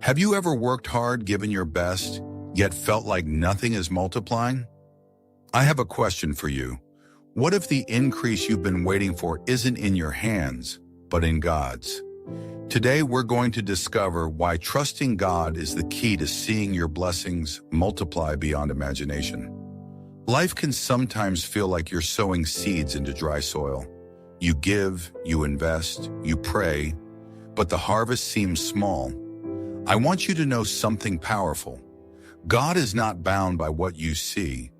Have you ever worked hard, given your best, yet felt like nothing is multiplying? I have a question for you. What if the increase you've been waiting for isn't in your hands, but in God's? Today, we're going to discover why trusting God is the key to seeing your blessings multiply beyond imagination. Life can sometimes feel like you're sowing seeds into dry soil. You give, you invest, you pray, but the harvest seems small. I want you to know something powerful. God is not bound by what you see.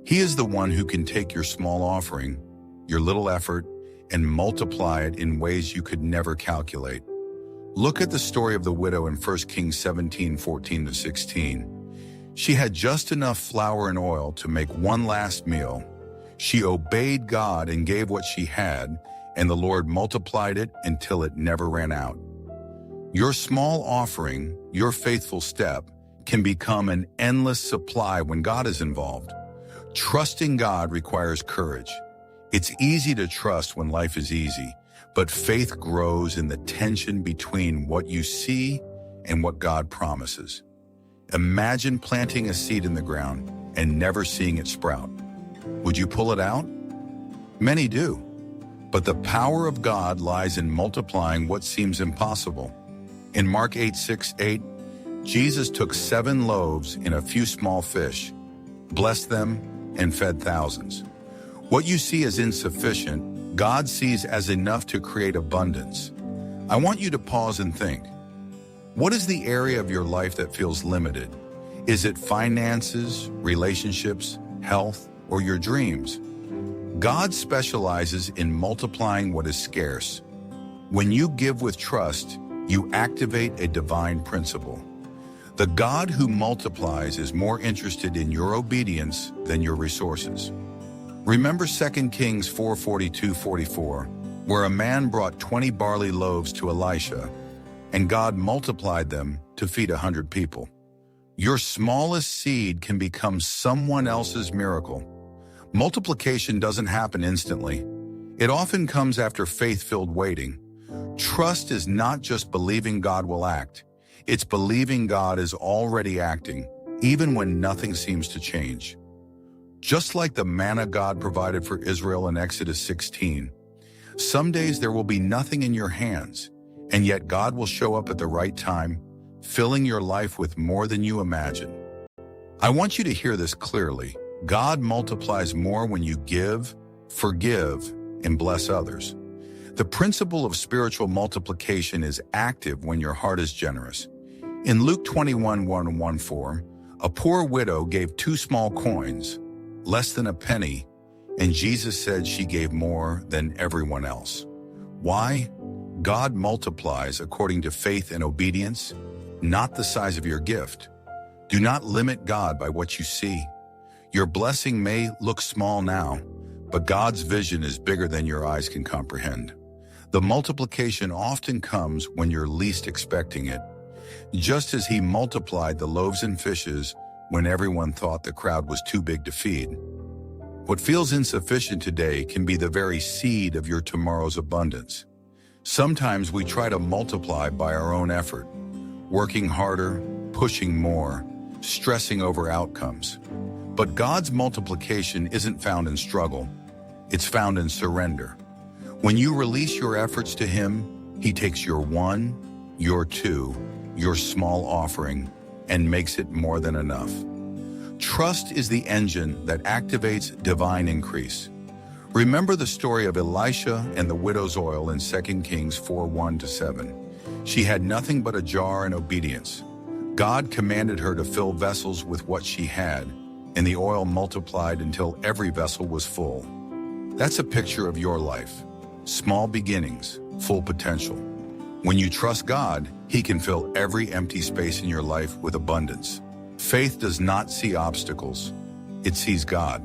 He is the one who can take your small offering, your little effort, and multiply it in ways you could never calculate. Look at the story of the widow in 1 Kings 17:14-16. She had just enough flour and oil to make one last meal. She obeyed God and gave what she had, and the Lord multiplied it until it never ran out. Your small offering, your faithful step, can become an endless supply when God is involved. Trusting God requires courage. It's easy to trust when life is easy, but faith grows in the tension between what you see and what God promises. Imagine planting a seed in the ground and never seeing it sprout. Would you pull it out? Many do. But the power of God lies in multiplying what seems impossible. In Mark 8:6-8, Jesus took 7 loaves and a few small fish, blessed them, and fed thousands. What you see as insufficient, God sees as enough to create abundance. I want you to pause and think. What is the area of your life that feels limited? Is it finances, relationships, health, or your dreams? God specializes in multiplying what is scarce. When you give with trust, you activate a divine principle. The God who multiplies is more interested in your obedience than your resources. Remember 2 Kings 4:42-44, where a man brought 20 barley loaves to Elisha, and God multiplied them to feed 100 people. Your smallest seed can become someone else's miracle. Multiplication doesn't happen instantly. It often comes after faith-filled waiting. Trust is not just believing God will act. It's believing God is already acting, even when nothing seems to change. Just like the manna God provided for Israel in Exodus 16, some days there will be nothing in your hands, and yet God will show up at the right time, filling your life with more than you imagine. I want you to hear this clearly. God multiplies more when you give, forgive, and bless others. The principle of spiritual multiplication is active when your heart is generous. In Luke 21:1-14, a poor widow gave 2 small coins, less than a penny, and Jesus said she gave more than everyone else. Why? God multiplies according to faith and obedience, not the size of your gift. Do not limit God by what you see. Your blessing may look small now, but God's vision is bigger than your eyes can comprehend. The multiplication often comes when you're least expecting it, just as He multiplied the loaves and fishes when everyone thought the crowd was too big to feed. What feels insufficient today can be the very seed of your tomorrow's abundance. Sometimes we try to multiply by our own effort, working harder, pushing more, stressing over outcomes. But God's multiplication isn't found in struggle. It's found in surrender. When you release your efforts to Him, He takes your 1, your 2, your small offering, and makes it more than enough. Trust is the engine that activates divine increase. Remember the story of Elisha and the widow's oil in 2 Kings 4:1-7. She had nothing but a jar and obedience. God commanded her to fill vessels with what she had, and the oil multiplied until every vessel was full. That's a picture of your life. Small beginnings, full potential. When you trust God, He can fill every empty space in your life with abundance. Faith does not see obstacles. It sees God.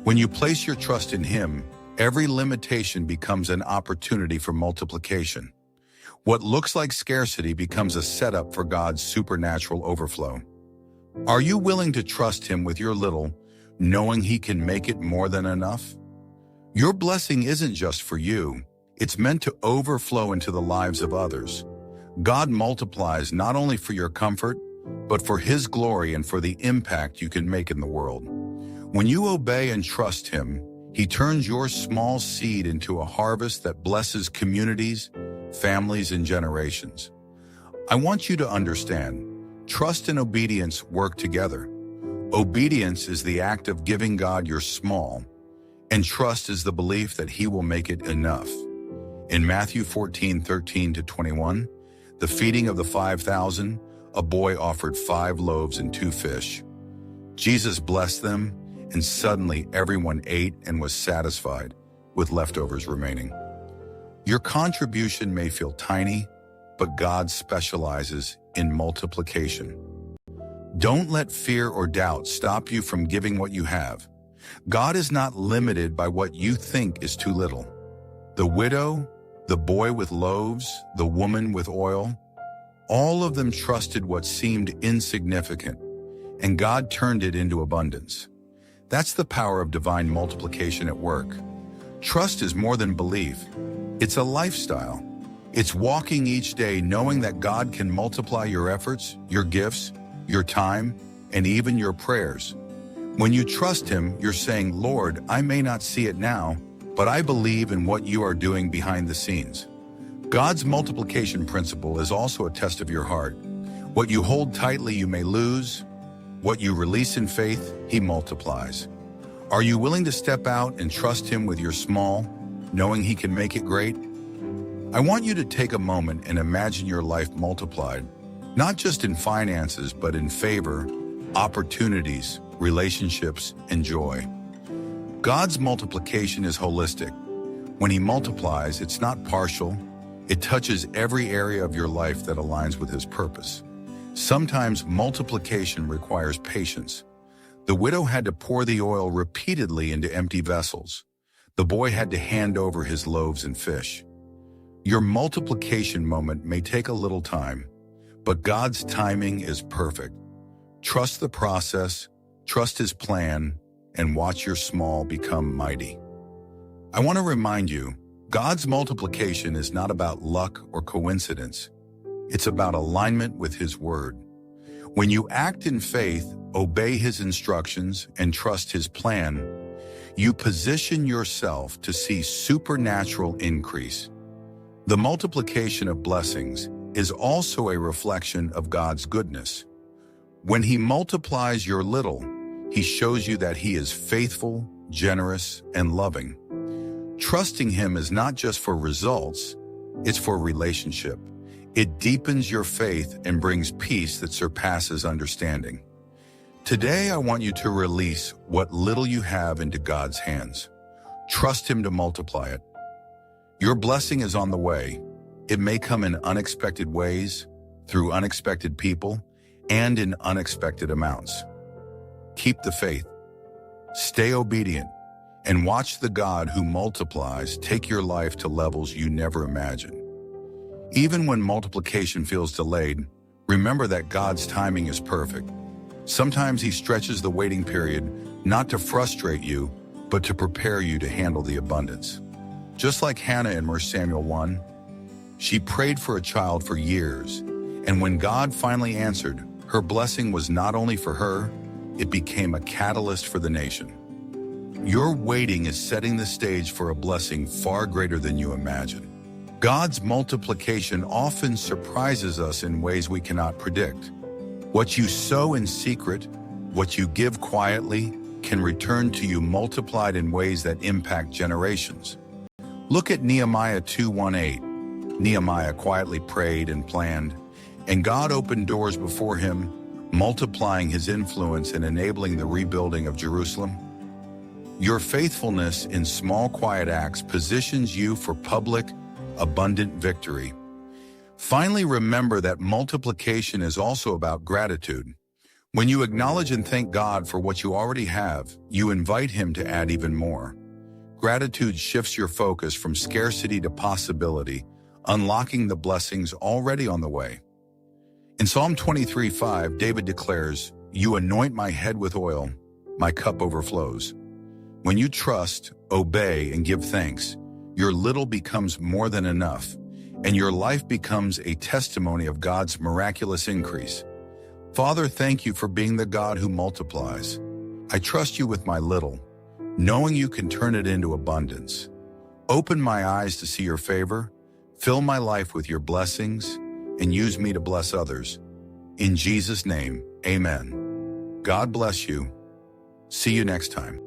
When you place your trust in Him, every limitation becomes an opportunity for multiplication. What looks like scarcity becomes a setup for God's supernatural overflow. Are you willing to trust Him with your little, knowing He can make it more than enough? Your blessing isn't just for you. It's meant to overflow into the lives of others. God multiplies not only for your comfort, but for His glory and for the impact you can make in the world. When you obey and trust Him, He turns your small seed into a harvest that blesses communities, families, and generations. I want you to understand, trust and obedience work together. Obedience is the act of giving God your small, and trust is the belief that He will make it enough. In Matthew 14:13-21, the feeding of the 5,000, a boy offered 5 loaves and 2 fish. Jesus blessed them, and suddenly everyone ate and was satisfied, with leftovers remaining. Your contribution may feel tiny, but God specializes in multiplication. Don't let fear or doubt stop you from giving what you have. God is not limited by what you think is too little. The widow, the boy with loaves, the woman with oil, all of them trusted what seemed insignificant, and God turned it into abundance. That's the power of divine multiplication at work. Trust is more than belief. It's a lifestyle. It's walking each day knowing that God can multiply your efforts, your gifts, your time, and even your prayers. When you trust Him, you're saying, Lord, I may not see it now, but I believe in what you are doing behind the scenes. God's multiplication principle is also a test of your heart. What you hold tightly, you may lose. What you release in faith, He multiplies. Are you willing to step out and trust Him with your small, knowing He can make it great? I want you to take a moment and imagine your life multiplied, not just in finances, but in favor, opportunities, relationships, and joy. God's multiplication is holistic. When He multiplies, it's not partial. It touches every area of your life that aligns with His purpose. Sometimes multiplication requires patience. The widow had to pour the oil repeatedly into empty vessels. The boy had to hand over his loaves and fish. Your multiplication moment may take a little time, but God's timing is perfect. Trust the process, trust His plan, and watch your small become mighty. I want to remind you, God's multiplication is not about luck or coincidence. It's about alignment with His word. When you act in faith, obey His instructions, and trust His plan, you position yourself to see supernatural increase. The multiplication of blessings is also a reflection of God's goodness. When He multiplies your little, He shows you that He is faithful, generous, and loving. Trusting Him is not just for results, it's for relationship. It deepens your faith and brings peace that surpasses understanding. Today, I want you to release what little you have into God's hands. Trust Him to multiply it. Your blessing is on the way. It may come in unexpected ways, through unexpected people, and in unexpected amounts. Keep the faith. Stay obedient, and watch the God who multiplies take your life to levels you never imagined. Even when multiplication feels delayed, remember that God's timing is perfect. Sometimes He stretches the waiting period, not to frustrate you, but to prepare you to handle the abundance. Just like Hannah in 1 Samuel 1, she prayed for a child for years, and when God finally answered, her blessing was not only for her, it became a catalyst for the nation. Your waiting is setting the stage for a blessing far greater than you imagine. God's multiplication often surprises us in ways we cannot predict. What you sow in secret, what you give quietly, can return to you multiplied in ways that impact generations. Look at Nehemiah 2:1-8. Nehemiah quietly prayed and planned, and God opened doors before him, multiplying his influence and enabling the rebuilding of Jerusalem. Your faithfulness in small, quiet acts positions you for public, abundant victory. Finally, remember that multiplication is also about gratitude. When you acknowledge and thank God for what you already have, you invite Him to add even more. Gratitude shifts your focus from scarcity to possibility, unlocking the blessings already on the way. In Psalm 23:5, David declares, "You anoint my head with oil, my cup overflows." When you trust, obey, and give thanks, your little becomes more than enough, and your life becomes a testimony of God's miraculous increase. Father, thank you for being the God who multiplies. I trust you with my little, knowing you can turn it into abundance. Open my eyes to see your favor, fill my life with your blessings, and use me to bless others. In Jesus' name, amen. God bless you. See you next time.